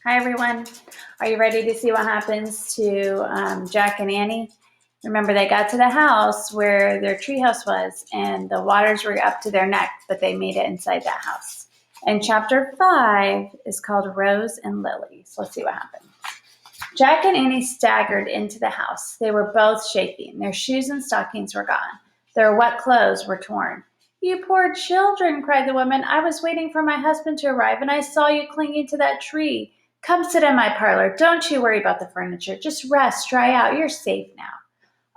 Hi, everyone. Are you ready to see what happens to Jack and Annie? Remember, they got to the house where their treehouse was, and the waters were up to their neck, but they made it inside that house. And chapter 5 is called Rose and Lily. So let's see what happens. Jack and Annie staggered into the house. They were both shaking. Their shoes and stockings were gone. Their wet clothes were torn. You poor children, cried the woman. I was waiting for my husband to arrive, and I saw you clinging to that tree. Come sit in my parlor. Don't you worry about the furniture. Just rest, dry out. You're safe now.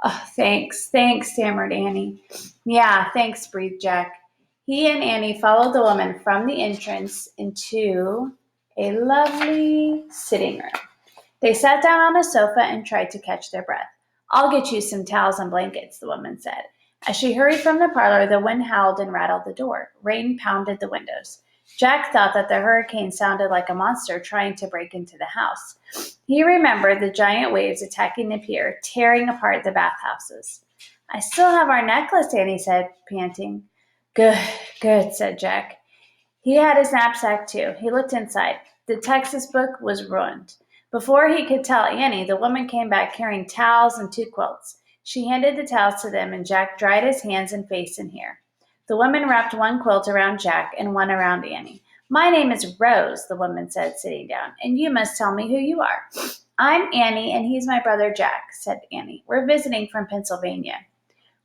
Oh, thanks, stammered Annie. Yeah, thanks, breathed Jack. He and Annie followed the woman from the entrance into a lovely sitting room. They sat down on a sofa and tried to catch their breath. I'll get you some towels and blankets, the woman said. As she hurried from the parlor, the wind howled and rattled the door. Rain pounded the windows. Jack thought that the hurricane sounded like a monster trying to break into the house. He remembered the giant waves attacking the pier, tearing apart the bathhouses. I still have our necklace, Annie said, panting. Good, said Jack. He had his knapsack too. He looked inside. The Texas book was ruined. Before he could tell Annie, the woman came back carrying towels and 2 quilts. She handed the towels to them, and Jack dried his hands and face in hair. The woman wrapped 1 quilt around Jack and 1 around Annie. My name is Rose, the woman said, sitting down, and you must tell me who you are. I'm Annie, and he's my brother Jack, said Annie. We're visiting from Pennsylvania.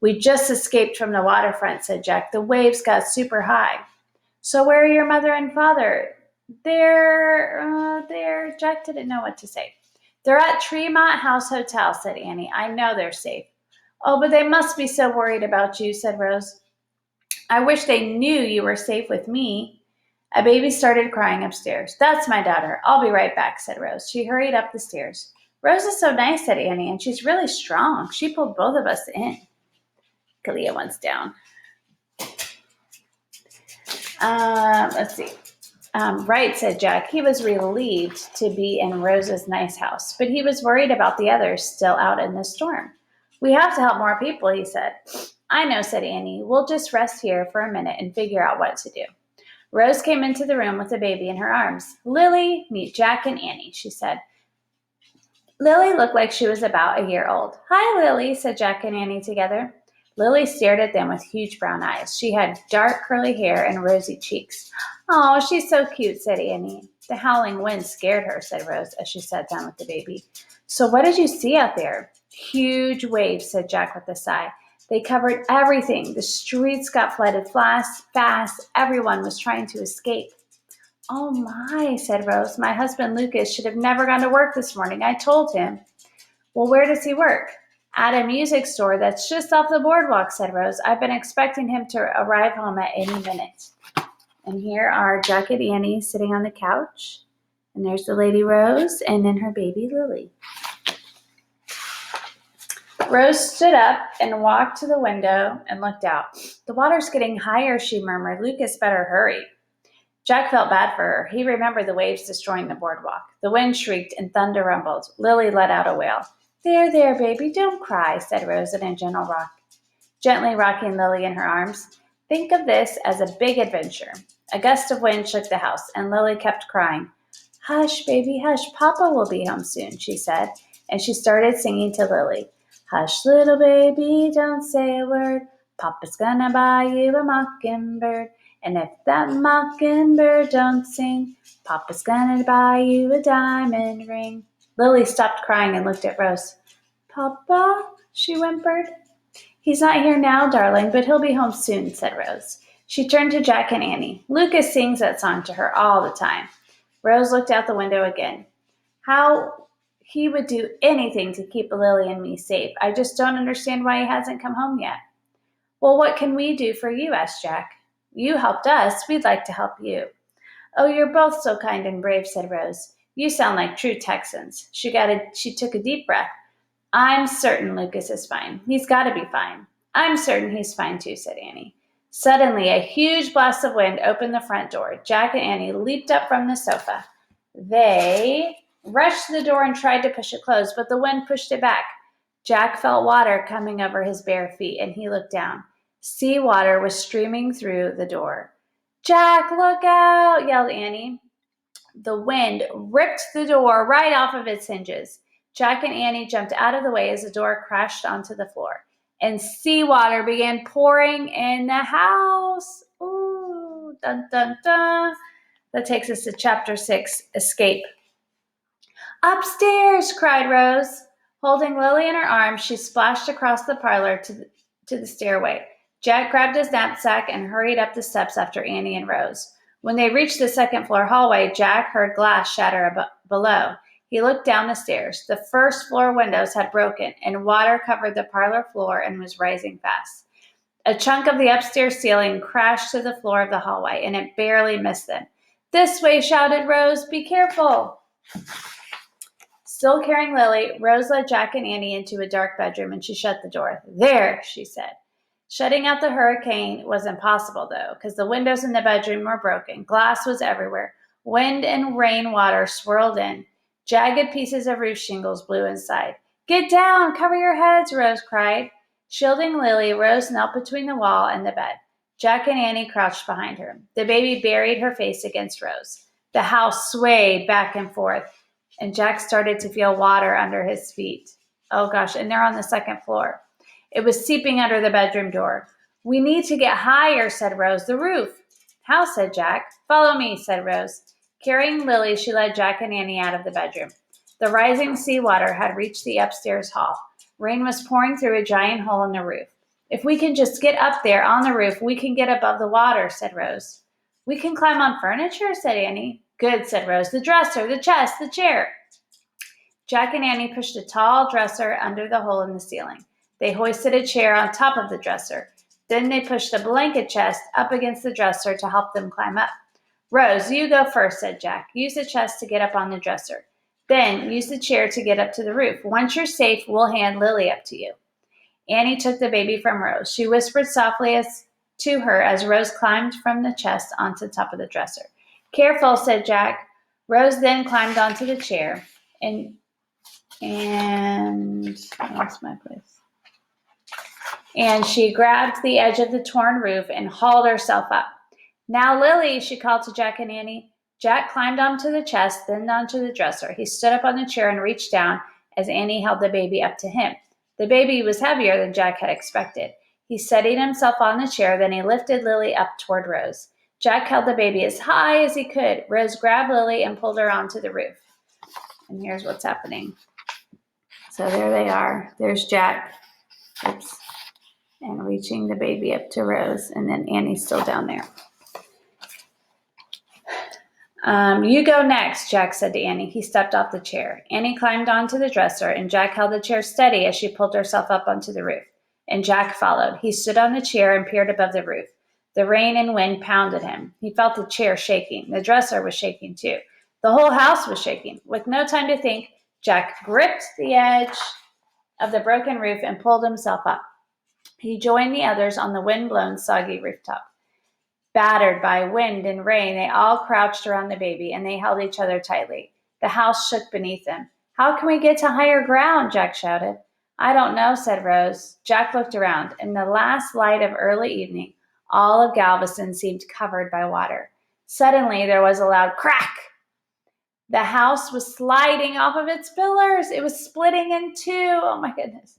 We just escaped from the waterfront, said Jack. The waves got super high. So where are your mother and father? They're, Jack didn't know what to say. They're at Tremont House Hotel, said Annie. I know they're safe. Oh, but they must be so worried about you, said Rose. I wish they knew you were safe with me. A baby started crying upstairs. That's my daughter. I'll be right back, said Rose. She hurried up the stairs. Rose is so nice, said Annie, and she's really strong. She pulled both of us in. Kalia wants down. Let's see. Right, said Jack. He was relieved to be in Rose's nice house, but he was worried about the others still out in the storm. We have to help more people, he said. I know, said Annie. We'll just rest here for a minute and figure out what to do. Rose came into the room with the baby in her arms. Lily, meet Jack and Annie, she said. Lily looked like she was about a year old. Hi, Lily, said Jack and Annie together. Lily stared at them with huge brown eyes. She had dark curly hair and rosy cheeks. Oh, she's so cute, said Annie. The howling wind scared her, said Rose as she sat down with the baby. So what did you see out there? Huge waves, said Jack with a sigh. They covered everything. The streets got flooded fast. Everyone was trying to escape. Oh my, said Rose. My husband Lucas should have never gone to work this morning. I told him. Well, where does he work? At a music store that's just off the boardwalk, said Rose. I've been expecting him to arrive home at any minute. And here are Jack and Annie sitting on the couch. And there's the lady Rose and then her baby Lily. Rose stood up and walked to the window and looked out. The water's getting higher, she murmured. Lucas better hurry. Jack felt bad for her. He remembered the waves destroying the boardwalk. The wind shrieked and thunder rumbled. Lily let out a wail. There, baby, don't cry, said Rose in a gentle rock, gently rocking Lily in her arms. Think of this as a big adventure. A gust of wind shook the house, and Lily kept crying. Hush, baby, hush. Papa will be home soon, she said, and she started singing to Lily. Hush, little baby, don't say a word. Papa's gonna buy you a mockingbird. And if that mockingbird don't sing, Papa's gonna buy you a diamond ring. Lily stopped crying and looked at Rose. Papa, she whimpered. He's not here now, darling, but he'll be home soon, said Rose. She turned to Jack and Annie. Lucas sings that song to her all the time. Rose looked out the window again. How he would do anything to keep Lily and me safe. I just don't understand why he hasn't come home yet. Well, what can we do for you? Asked Jack. You helped us. We'd like to help you. Oh, you're both so kind and brave, said Rose. You sound like true Texans. She took a deep breath. I'm certain Lucas is fine. He's got to be fine. I'm certain he's fine too, said Annie. Suddenly, a huge blast of wind opened the front door. Jack and Annie leaped up from the sofa. They rushed to the door and tried to push it closed, but the wind pushed it back. Jack felt water coming over his bare feet, and he looked down. Sea water was streaming through the door. Jack, look out, yelled Annie. The wind ripped the door right off of its hinges. Jack and Annie jumped out of the way as the door crashed onto the floor, and seawater began pouring in the house. Ooh, dun, dun, dun. That takes us to chapter 6, Escape. Upstairs, cried Rose. Holding Lily in her arms, she splashed across the parlor to the stairway. Jack grabbed his knapsack and hurried up the steps after Annie and Rose. When they reached the second-floor hallway, Jack heard glass shatter below. He looked down the stairs. The first-floor windows had broken, and water covered the parlor floor and was rising fast. A chunk of the upstairs ceiling crashed to the floor of the hallway, and it barely missed them. This way, shouted Rose. Be careful. Still carrying Lily, Rose led Jack and Annie into a dark bedroom, and she shut the door. There, she said. Shutting out the hurricane was impossible, though, because the windows in the bedroom were broken. Glass was everywhere. Wind and rain water swirled in. Jagged pieces of roof shingles blew inside. Get down! Cover your heads, Rose cried. Shielding Lily, Rose knelt between the wall and the bed. Jack and Annie crouched behind her. The baby buried her face against Rose. The house swayed back and forth, and Jack started to feel water under his feet. Oh, gosh, and they're on the second floor. It was seeping under the bedroom door. We need to get higher, said Rose. The roof. How, said Jack. Follow me, said Rose. Carrying Lily, she led Jack and Annie out of the bedroom. The rising seawater had reached the upstairs hall. Rain was pouring through a giant hole in the roof. If we can just get up there on the roof, we can get above the water, said Rose. We can climb on furniture, said Annie. Good, said Rose. The dresser, the chest, the chair. Jack and Annie pushed a tall dresser under the hole in the ceiling. They hoisted a chair on top of the dresser. Then they pushed a blanket chest up against the dresser to help them climb up. Rose, you go first, said Jack. Use the chest to get up on the dresser. Then use the chair to get up to the roof. Once you're safe, we'll hand Lily up to you. Annie took the baby from Rose. She whispered softly to her as Rose climbed from the chest onto the top of the dresser. Careful, said Jack. Rose then climbed onto the chair and I lost my place. And she grabbed the edge of the torn roof and hauled herself up. Now, Lily, she called to Jack and Annie. Jack climbed onto the chest, then onto the dresser. He stood up on the chair and reached down as Annie held the baby up to him. The baby was heavier than Jack had expected. He steadied himself on the chair, then he lifted Lily up toward Rose. Jack held the baby as high as he could. Rose grabbed Lily and pulled her onto the roof. And here's what's happening. So there they are. There's Jack. Oops. And reaching the baby up to Rose, and then Annie's still down there. You go next, Jack said to Annie. He stepped off the chair. Annie climbed onto the dresser, and Jack held the chair steady as she pulled herself up onto the roof. And Jack followed. He stood on the chair and peered above the roof. The rain and wind pounded him. He felt the chair shaking. The dresser was shaking too. The whole house was shaking. With no time to think, Jack gripped the edge of the broken roof and pulled himself up. He joined the others on the wind-blown, soggy rooftop. Battered by wind and rain, they all crouched around the baby, and they held each other tightly. The house shook beneath them. How can we get to higher ground? Jack shouted. I don't know, said Rose. Jack looked around. In the last light of early evening, all of Galveston seemed covered by water. Suddenly, there was a loud crack. The house was sliding off of its pillars. It was splitting in two. Oh, my goodness.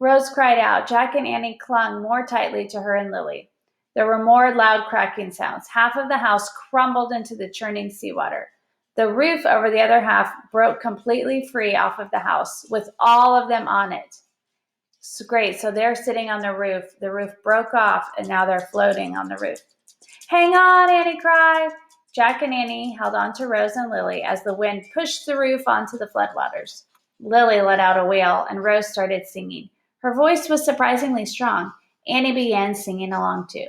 Rose cried out. Jack and Annie clung more tightly to her and Lily. There were more loud cracking sounds. Half of the house crumbled into the churning seawater. The roof over the other half broke completely free off of the house, with all of them on it. So great. So they're sitting on the roof. The roof broke off, and now they're floating on the roof. Hang on, Annie cried. Jack and Annie held on to Rose and Lily as the wind pushed the roof onto the floodwaters. Lily let out a wail, and Rose started singing. Her voice was surprisingly strong. Annie began singing along too.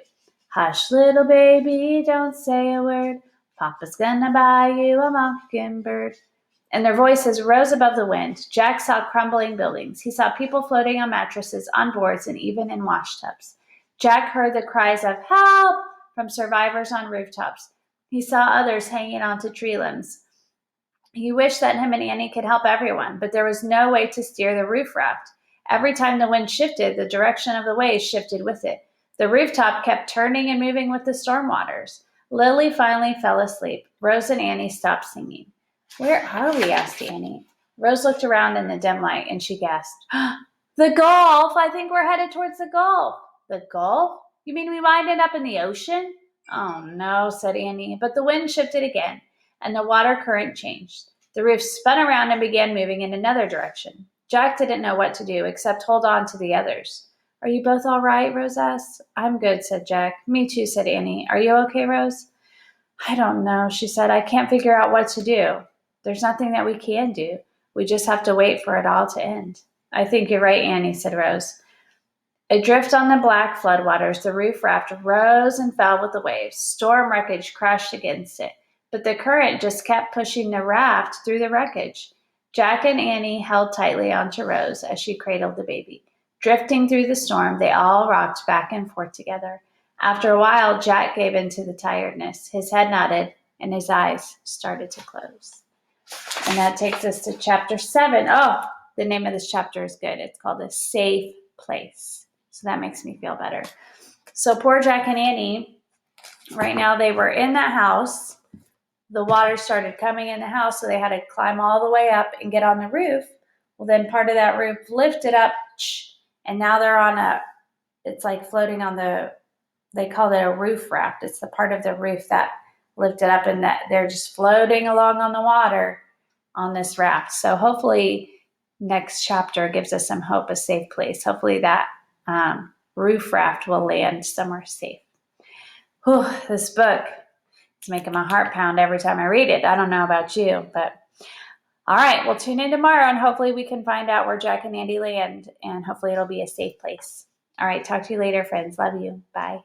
Hush, little baby, don't say a word. Papa's gonna buy you a mockingbird. And their voices rose above the wind. Jack saw crumbling buildings. He saw people floating on mattresses, on boards, and even in washtubs. Jack heard the cries of help from survivors on rooftops. He saw others hanging onto tree limbs. He wished that him and Annie could help everyone, but there was no way to steer the roof raft. Every time the wind shifted, the direction of the waves shifted with it. The rooftop kept turning and moving with the storm waters. Lily finally fell asleep. Rose and Annie stopped singing. Where are we? Asked Annie. Rose looked around in the dim light and she gasped, The Gulf! I think we're headed towards the Gulf. The Gulf? You mean we might end up in the ocean? Oh no, said Annie, but the wind shifted again and the water current changed. The roof spun around and began moving in another direction. Jack didn't know what to do except hold on to the others. Are you both all right? Rose asked. I'm good, said Jack. Me too, said Annie. Are you okay, Rose? I don't know, she said. I can't figure out what to do. There's nothing that we can do. We just have to wait for it all to end. I think you're right, Annie, said Rose. Adrift on the black floodwaters, the roof raft rose and fell with the waves. Storm wreckage crashed against it, but the current just kept pushing the raft through the wreckage. Jack and Annie held tightly onto Rose as she cradled the baby. Drifting through the storm, they all rocked back and forth together. After a while, Jack gave in to the tiredness. His head nodded, and his eyes started to close. And that takes us to chapter 7. Oh, the name of this chapter is good. It's called A Safe Place. So that makes me feel better. So poor Jack and Annie, right now they were in that house. The water started coming in the house, so they had to climb all the way up and get on the roof. Well, then part of that roof lifted up, and now they're it's like floating on they call it a roof raft. It's the part of the roof that lifted up, and that they're just floating along on the water on this raft. So hopefully next chapter gives us some hope, a safe place. Hopefully that roof raft will land somewhere safe. Whew, this book is making my heart pound every time I read it. I don't know about you, but all right, we'll tune in tomorrow and hopefully we can find out where Jack and Andy land, and hopefully it'll be a safe place. All right, talk to you later, friends. Love you. Bye.